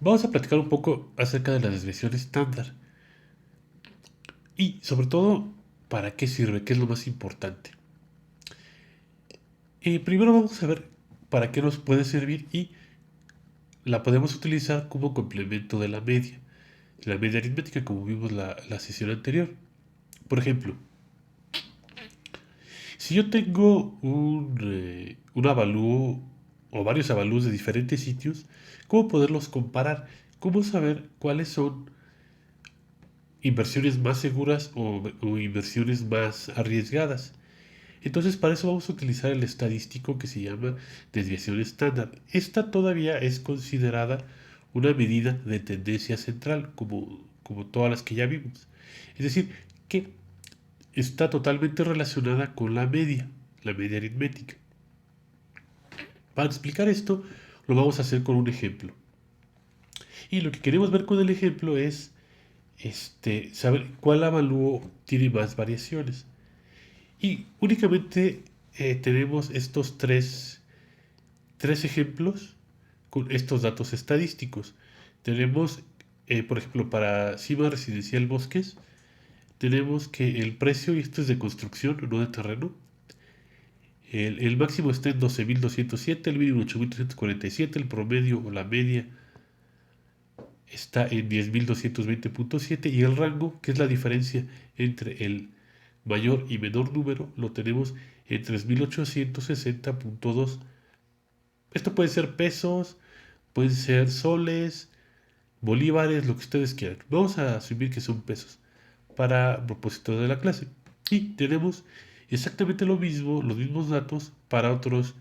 Vamos a platicar un poco acerca de la desviación estándar y sobre todo para qué sirve, qué es lo más importante. Primero vamos a ver para qué nos puede servir y la podemos utilizar como complemento de la media aritmética como vimos la sesión anterior. Por ejemplo, si yo tengo un avalúo o varios avalúos de diferentes sitios, ¿cómo poderlos comparar? ¿Cómo saber cuáles son inversiones más seguras o inversiones más arriesgadas? Entonces, para eso vamos a utilizar el estadístico que se llama desviación estándar. Esta todavía es considerada una medida de tendencia central, como todas las que ya vimos. Es decir, que está totalmente relacionada con la media aritmética. Para explicar esto, lo vamos a hacer con un ejemplo. Y lo que queremos ver con el ejemplo es saber cuál avalúo tiene más variaciones. Y únicamente tenemos estos tres ejemplos con estos datos estadísticos. Tenemos, por ejemplo, para Cima Residencial Bosques, tenemos que el precio, y esto es de construcción, no de terreno, el máximo está en 12.207, el mínimo 8.347, el promedio o la media está en 10.220.7 y el rango, que es la diferencia entre el mayor y menor número, lo tenemos en 3.860.2. Esto puede ser pesos, pueden ser soles, bolívares, lo que ustedes quieran. Vamos a asumir que son pesos para propósito de la clase. Y tenemos exactamente lo mismo, los mismos datos para otros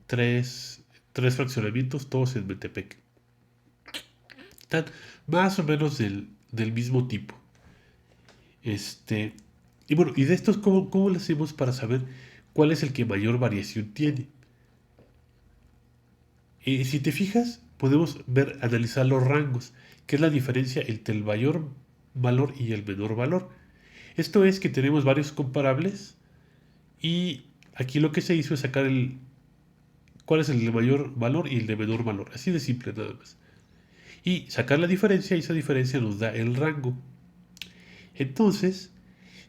tres, tres fraccionamientos, todos en Metepec. Están más o menos del mismo tipo. Este, y bueno, y de estos, ¿cómo lo hacemos para saber cuál es el que mayor variación tiene? Si te fijas, podemos ver, analizar los rangos, que es la diferencia entre el mayor valor y el menor valor. Esto es que tenemos varios comparables y aquí lo que se hizo es sacar cuál es el de mayor valor y el de menor valor. Así de simple nada más. Y sacar la diferencia y esa diferencia nos da el rango. Entonces,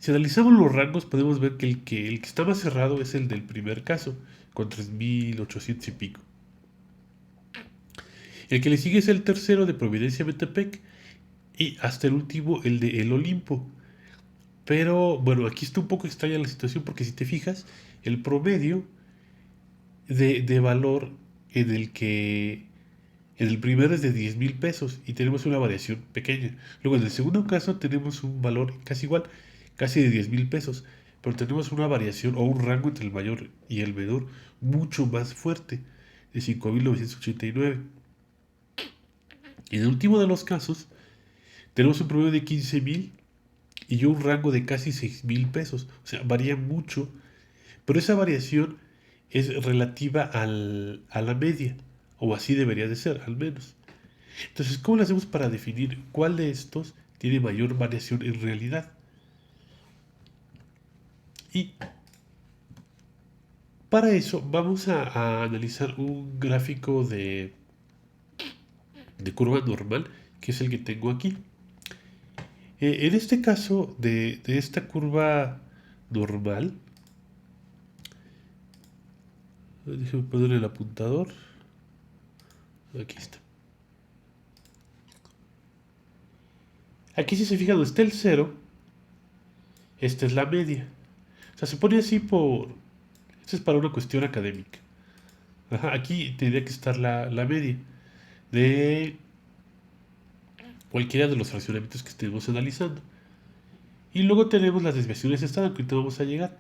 si analizamos los rangos podemos ver que el que está más cerrado es el del primer caso, con 3.800 y pico. El que le sigue es el tercero de Providencia Metepec y hasta el último el de El Olimpo. Pero bueno, aquí está un poco extraña la situación porque si te fijas, el promedio de valor en el primero es de 10.000 pesos y tenemos una variación pequeña. Luego en el segundo caso tenemos un valor casi igual, casi de 10.000 pesos, pero tenemos una variación o un rango entre el mayor y el menor mucho más fuerte, de 5.989. Y en el último de los casos tenemos un promedio de 15.000 y yo un rango de casi 6.000 pesos. O sea, varía mucho, pero esa variación es relativa a la media, o así debería de ser, al menos. Entonces, ¿cómo lo hacemos para definir cuál de estos tiene mayor variación en realidad? Y para eso vamos a analizar un gráfico de curva normal, que es el que tengo aquí. En este caso de esta curva normal, déjeme poner el apuntador. Aquí está. Aquí si se fijan donde está el cero, esta es la media. O sea, se pone así por... Esto es para una cuestión académica. Ajá, aquí tendría que estar la media de cualquiera de los fraccionamientos que estemos analizando. Y luego tenemos las desviaciones estándar, que ahorita vamos a llegar.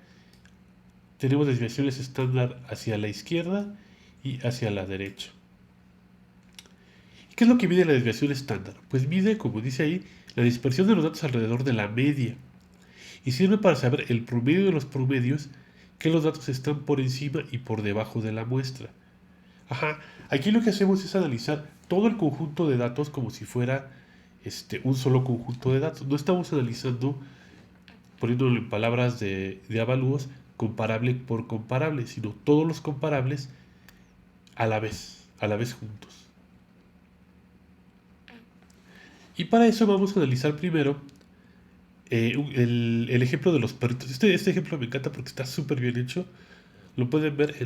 Tenemos desviaciones estándar hacia la izquierda y hacia la derecha. ¿Y qué es lo que mide la desviación estándar? Pues mide, como dice ahí, la dispersión de los datos alrededor de la media. Y sirve para saber el promedio de los promedios, que los datos están por encima y por debajo de la muestra. Ajá, aquí lo que hacemos es analizar todo el conjunto de datos como si fuera un solo conjunto de datos. No estamos analizando, poniéndolo en palabras de avalúos, comparable por comparable, sino todos los comparables a la vez juntos. Y para eso vamos a analizar primero el ejemplo de los perritos. Este ejemplo me encanta porque está súper bien hecho. Lo pueden ver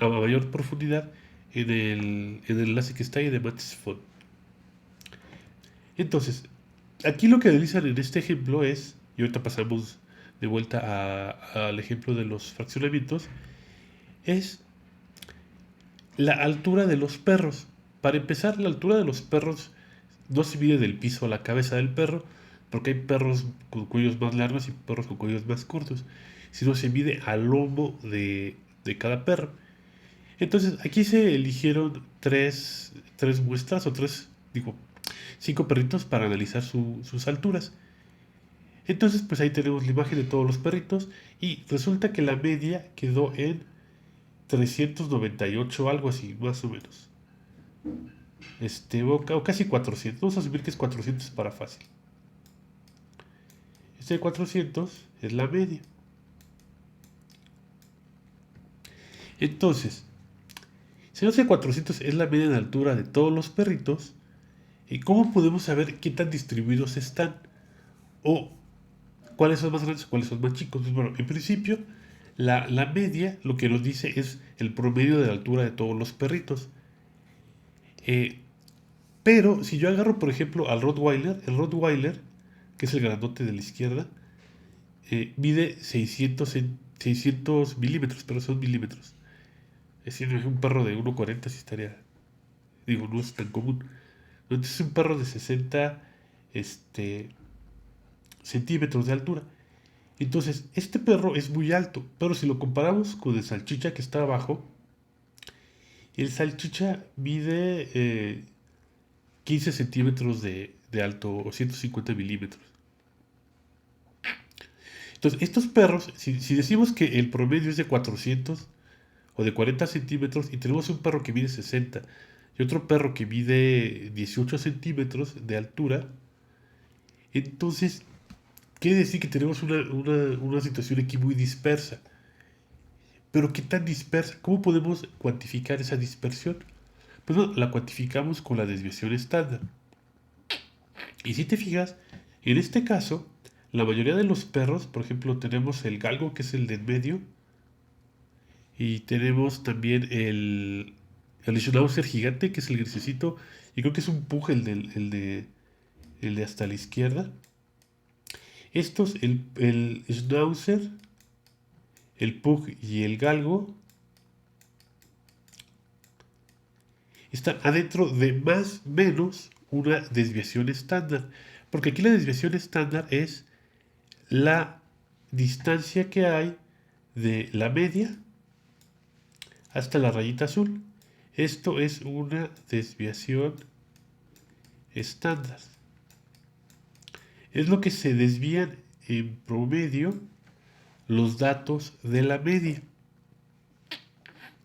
a mayor profundidad en el enlace que está ahí de Matisfont. Entonces, aquí lo que analizan en este ejemplo es, y ahorita pasamos de vuelta al ejemplo de los fraccionamientos, es la altura de los perros. Para empezar, la altura de los perros no se mide del piso a la cabeza del perro, porque hay perros con cuellos más largos y perros con cuellos más cortos, sino se mide al lomo de cada perro. Entonces, aquí se eligieron tres muestras o digo, cinco perritos para analizar sus alturas. Entonces, pues ahí tenemos la imagen de todos los perritos y resulta que la media quedó en 398, algo así, más o menos. O casi 400. Vamos a asumir que es 400 para fácil. Este de 400 es la media. Entonces, si no sé 400 es la media de altura de todos los perritos, ¿cómo podemos saber qué tan distribuidos están? O cuáles son más grandes o cuáles son más chicos. Pues bueno, en principio, la media lo que nos dice es el promedio de la altura de todos los perritos. Eh, pero si yo agarro, por ejemplo, al Rottweiler, el Rottweiler, que es el grandote de la izquierda, mide 600 milímetros, pero son milímetros. Es decir, un perro de 1,40 sí estaría, digo, no es tan común. Entonces es un perro de 60 este, centímetros de altura. Entonces, este perro es muy alto, pero si lo comparamos con el salchicha que está abajo, el salchicha mide 15 centímetros de alto o 150 milímetros. Entonces, estos perros, si decimos que el promedio es de 400 o de 40 centímetros y tenemos un perro que mide 60 y otro perro que mide 18 centímetros de altura, entonces quiere decir que tenemos una situación aquí muy dispersa. Pero ¿qué tan dispersa? ¿Cómo podemos cuantificar esa dispersión? Pues no, la cuantificamos con la desviación estándar. Y si te fijas, en este caso, la mayoría de los perros, por ejemplo, tenemos el galgo, que es el de en medio, y tenemos también el Schnauzer gigante, que es el grisecito, y creo que es un pug el de hasta la izquierda. Estos, el Schnauzer, el pug y el galgo, están adentro de más o menos una desviación estándar. Porque aquí la desviación estándar es la distancia que hay de la media hasta la rayita azul. Esto es una desviación estándar. Es lo que se desvían en promedio los datos de la media.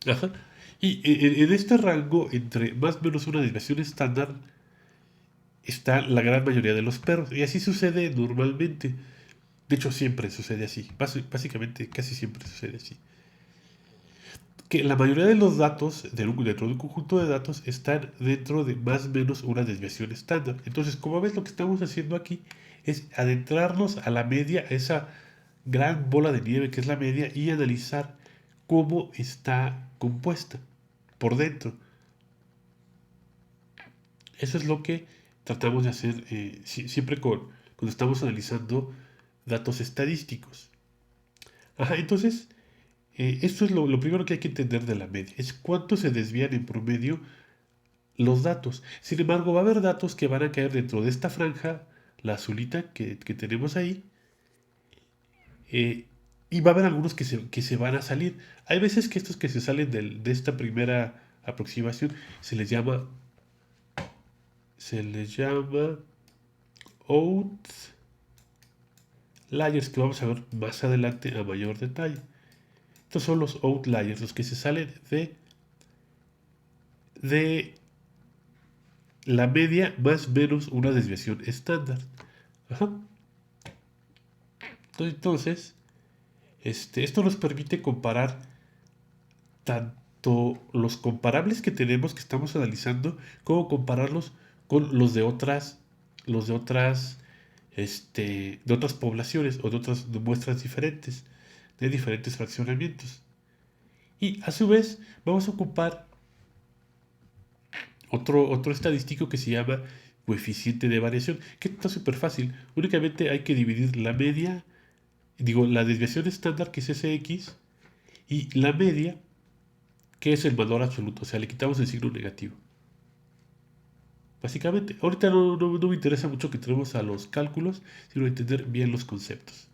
Ajá. Y en este rango, entre más o menos una desviación estándar, está la gran mayoría de los perros. Y así sucede normalmente. De hecho, siempre sucede así. Básicamente, casi siempre sucede así. Que la mayoría de los datos dentro de un conjunto de datos están dentro de más o menos una desviación estándar. Entonces, como ves, lo que estamos haciendo aquí es adentrarnos a la media, a esa gran bola de nieve que es la media, y analizar cómo está compuesta por dentro. Eso es lo que tratamos de hacer siempre cuando estamos analizando datos estadísticos. Ajá, entonces, esto es lo primero que hay que entender de la media, es cuánto se desvían en promedio los datos. Sin embargo, va a haber datos que van a caer dentro de esta franja, la azulita que tenemos ahí, eh, y va a haber algunos que se van a salir. Hay veces que estos que se salen de esta primera aproximación se les llama outliers, que vamos a ver más adelante a mayor detalle. Estos son los outliers, los que se salen de la media más menos una desviación estándar. Ajá. Entonces, esto nos permite comparar tanto los comparables que tenemos, que estamos analizando, como compararlos con los de otras los de otras poblaciones o de otras muestras diferentes, de diferentes fraccionamientos. Y a su vez vamos a ocupar otro estadístico que se llama coeficiente de variación, que está súper fácil. Únicamente hay que dividir la media, la desviación estándar, que es Sx, y la media, que es el valor absoluto. O sea, le quitamos el signo negativo. Básicamente, ahorita no me interesa mucho que tenemos a los cálculos, sino entender bien los conceptos.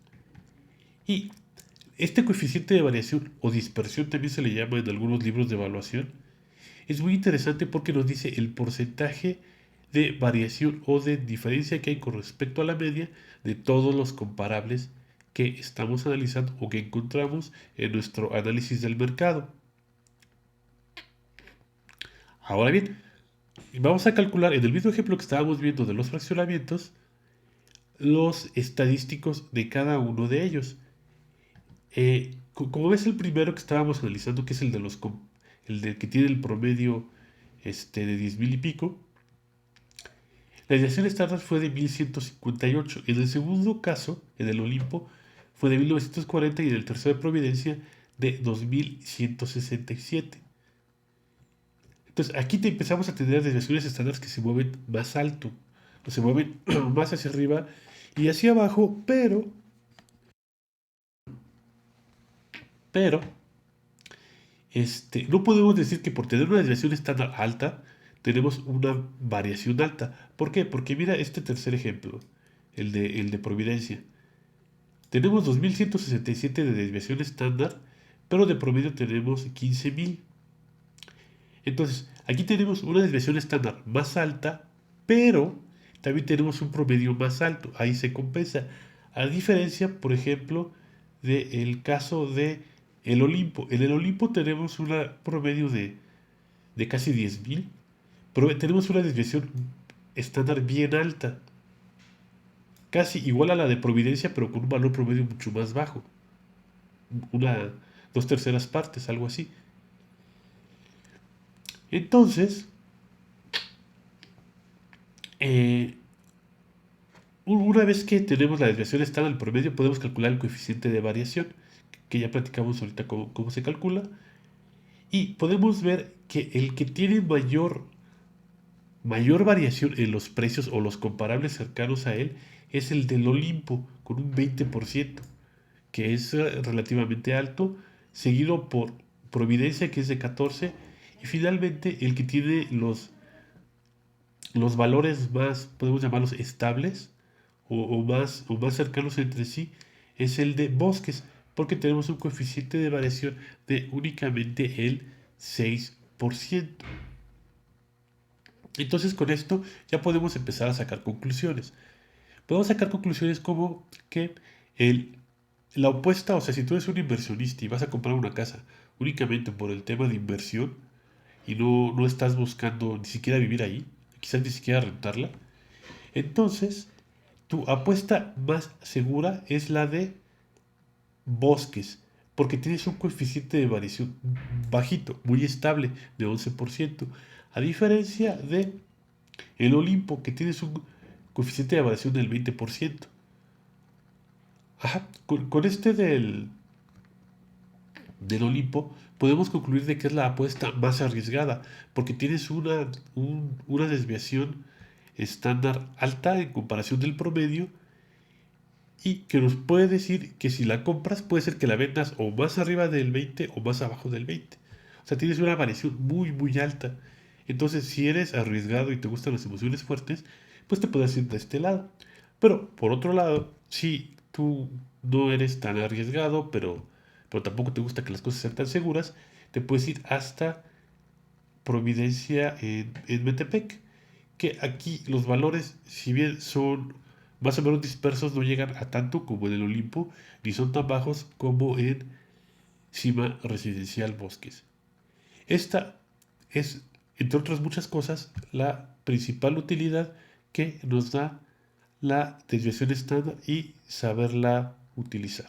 Y este coeficiente de variación o dispersión también se le llama en algunos libros de evaluación. Es muy interesante porque nos dice el porcentaje de variación o de diferencia que hay con respecto a la media de todos los comparables que estamos analizando o que encontramos en nuestro análisis del mercado. Ahora bien, vamos a calcular en el mismo ejemplo que estábamos viendo de los fraccionamientos, los estadísticos de cada uno de ellos. Como ves, el primero que estábamos analizando, que es el de que tiene el promedio de 10.000 y pico, la desviación estándar fue de 1158. En el segundo caso, en el Olimpo, fue de 1940 y en el tercero de Providencia de 2167. Entonces aquí empezamos a tener desviaciones estándares que se mueven más alto, o se mueven más hacia arriba y hacia abajo, pero no podemos decir que por tener una desviación estándar alta, tenemos una variación alta. ¿Por qué? Porque mira este tercer ejemplo, el de Providencia. Tenemos 2167 de desviación estándar, pero de promedio tenemos 15.000. Entonces, aquí tenemos una desviación estándar más alta, pero también tenemos un promedio más alto. Ahí se compensa. A diferencia, por ejemplo, del caso de el Olimpo. En el Olimpo tenemos un promedio de casi 10.000, pero tenemos una desviación estándar bien alta. Casi igual a la de Providencia, pero con un valor promedio mucho más bajo. Una, dos terceras partes, algo así. Entonces, eh, una vez que tenemos la desviación estándar al promedio, podemos calcular el coeficiente de variación, que ya platicamos ahorita cómo se calcula. Y podemos ver que el que tiene mayor variación en los precios o los comparables cercanos a él es el del Olimpo, con un 20%, que es relativamente alto, seguido por Providencia, que es de 14%, y finalmente el que tiene los valores más, podemos llamarlos estables, o más cercanos entre sí, es el de Bosques, porque tenemos un coeficiente de variación de únicamente el 6%. Entonces con esto ya podemos empezar a sacar conclusiones. Podemos sacar conclusiones como que la opuesta, o sea, si tú eres un inversionista y vas a comprar una casa únicamente por el tema de inversión y no estás buscando ni siquiera vivir ahí, quizás ni siquiera rentarla, entonces tu apuesta más segura es la de Bosques, porque tienes un coeficiente de variación bajito, muy estable, de 11%, a diferencia de el Olimpo, que tienes un coeficiente de variación del 20%. Ajá, con este del Olimpo podemos concluir de que es la apuesta más arriesgada, porque tienes una desviación estándar alta en comparación del promedio y que nos puede decir que si la compras puede ser que la vendas o más arriba del 20 o más abajo del 20. O sea, tienes una variación muy, muy alta. Entonces, si eres arriesgado y te gustan las emociones fuertes, pues te puedes ir de este lado. Pero, por otro lado, si tú no eres tan arriesgado, pero tampoco te gusta que las cosas sean tan seguras, te puedes ir hasta Providencia en Metepec, que aquí los valores, si bien son más o menos dispersos, no llegan a tanto como en el Olimpo, ni son tan bajos como en Cima Residencial Bosques. Esta es, entre otras muchas cosas, la principal utilidad que nos da la desviación estándar y saberla utilizar.